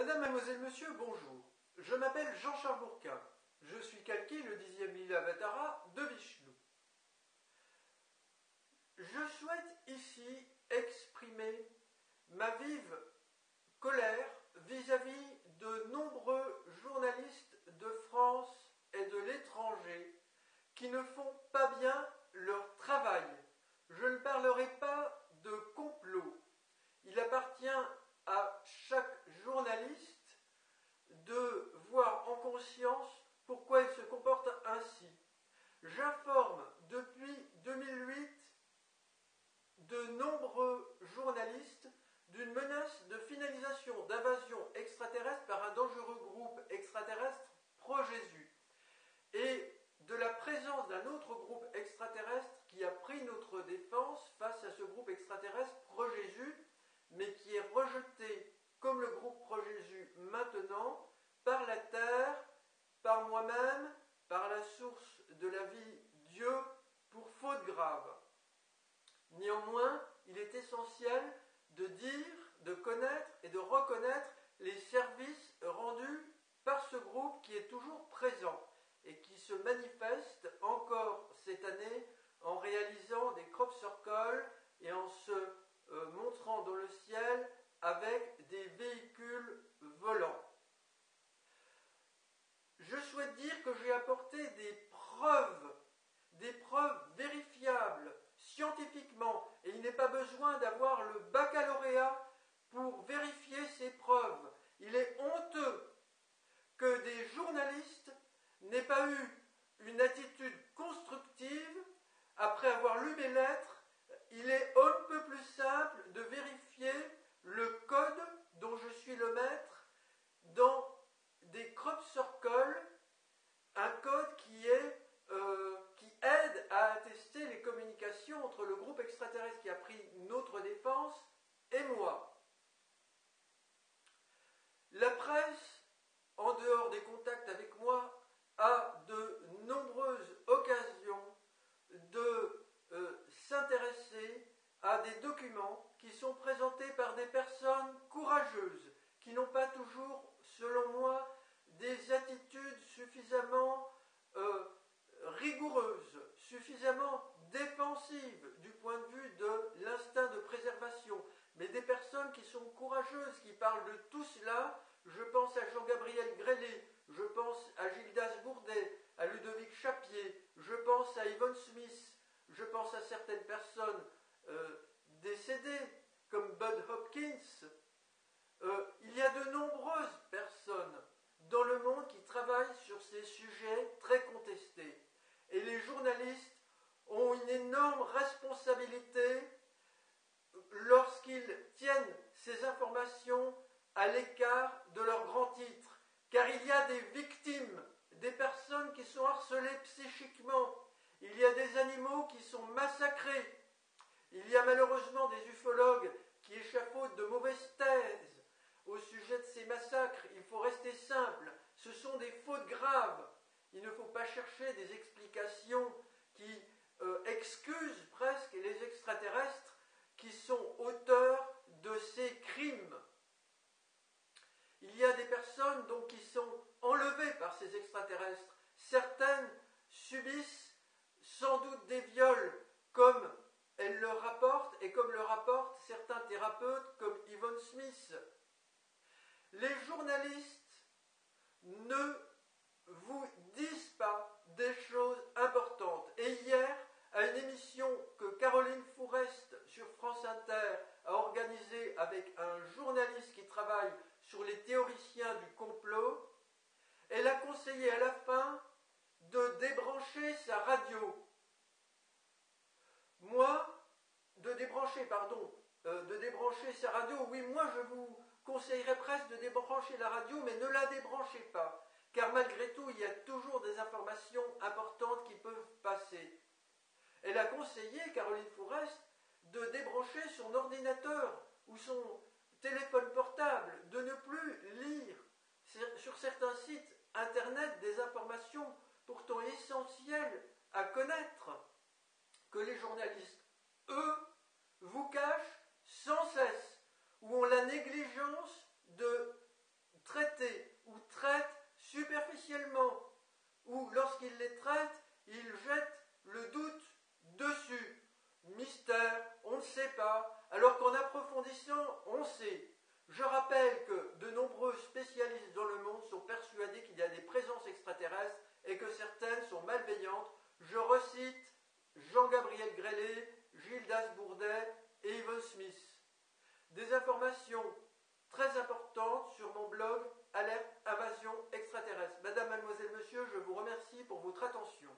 Madame, mademoiselle, monsieur, bonjour. Je m'appelle Jean-Charles Bourquin. Je suis Kalki, le 10e lila Avatara de Vishnu. Je souhaite ici exprimer ma vive colère vis-à-vis de nombreux journalistes de France et de l'étranger qui ne font pas bien leur travail. Je ne parlerai pas de complot. Il appartient à chaque journaliste de voir en conscience pourquoi il se comporte ainsi. J'informe depuis 2008 de nombreux journalistes d'une menace de finalisation d'invasion extraterrestre par un dangereux groupe extraterrestre pro-Jésus et de la présence d'un autre groupe extraterrestre qui a pris notre défense face à ce groupe extraterrestre pro-Jésus, mais qui est rejeté comme le groupe pro-Jésus maintenant par la terre, par moi-même, par la source de la vie, Dieu, pour faute grave. Néanmoins, il est essentiel de dire, de connaître et de reconnaître les services rendus par ce groupe qui est toujours présent et qui se manifeste encore cette année en réalisant des crop circles et en se montrant dans le ciel avec des véhicules volants. Je souhaite dire que j'ai apporté des preuves vérifiables scientifiquement, et il n'est pas besoin d'avoir le baccalauréat pour vérifier ces preuves. Il est honteux que des journalistes n'aient pas eu une attitude constructive après avoir lu mes lettres. Il est un peu plus simple de vérifier le code dont je suis le maître dans des crop circles, un code qui aide à attester les communications entre le groupe extraterrestre qui a pris notre défense et moi. La presse, en dehors des contacts avec moi, a de nombreuses occasions de s'intéresser à des documents qui sont présentés par des personnes courageuses, qui n'ont pas toujours, selon moi, des attitudes suffisamment rigoureuses, suffisamment défensives du point de vue de l'instinct de préservation, mais des personnes qui sont courageuses, qui parlent de tout cela. Je pense à Jean-Gabriel Grélé, je pense à Gildas Bourdet, à Ludovic Chapier, je pense à Yvonne Smith, je pense à certaines personnes décédées, comme Bud Hopkins. Il y a de nombreuses personnes dans le monde qui travaillent sur ces sujets très contestés. Et les journalistes ont une énorme responsabilité lorsqu'ils tiennent ces informations à l'écart de leurs grands titres. Car il y a des victimes, des personnes qui sont harcelées psychiquement. Il y a des animaux qui sont massacrés. Il y a malheureusement des ufologues qui échafaudent de mauvaises thèses au sujet de ces massacres. Il faut rester simple. Ce sont des fautes graves. Il ne faut pas chercher des explications qui excusent presque les extraterrestres qui sont auteurs de ces crimes. Il y a des personnes donc qui sont enlevées par ces extraterrestres. Certaines subissent sans doute des viols, comme elles le rapportent et comme le rapportent certains thérapeutes comme Yvonne Smith. Les journalistes ne vous disent pas des choses importantes. Et hier, à une émission que Caroline Fourest sur France Inter a organisée avec un journaliste qui travaille sur les théoriciens du complot, elle a conseillé à la fin de débrancher sa radio. De débrancher sa radio, oui, moi je vous conseillerais presque de débrancher la radio, mais ne la débranchez pas, car malgré tout, il y a toujours des informations importantes qui peuvent passer. Elle a conseillé, Caroline Fourest, de débrancher son ordinateur ou son téléphone portable, de ne plus lire sur certains sites internet des informations pourtant essentielles à connaître, que les journalistes, eux, vous cachent sans cesse, ou ont la négligence de alors qu'en approfondissant, on sait. Je rappelle que de nombreux spécialistes dans le monde sont persuadés qu'il y a des présences extraterrestres et que certaines sont malveillantes. Je recite Jean-Gabriel Grellet, Gilles Das-Bourdet et Yvonne Smith. Des informations très importantes sur mon blog Alerte Invasion Extraterrestre. Madame, mademoiselle, monsieur, je vous remercie pour votre attention.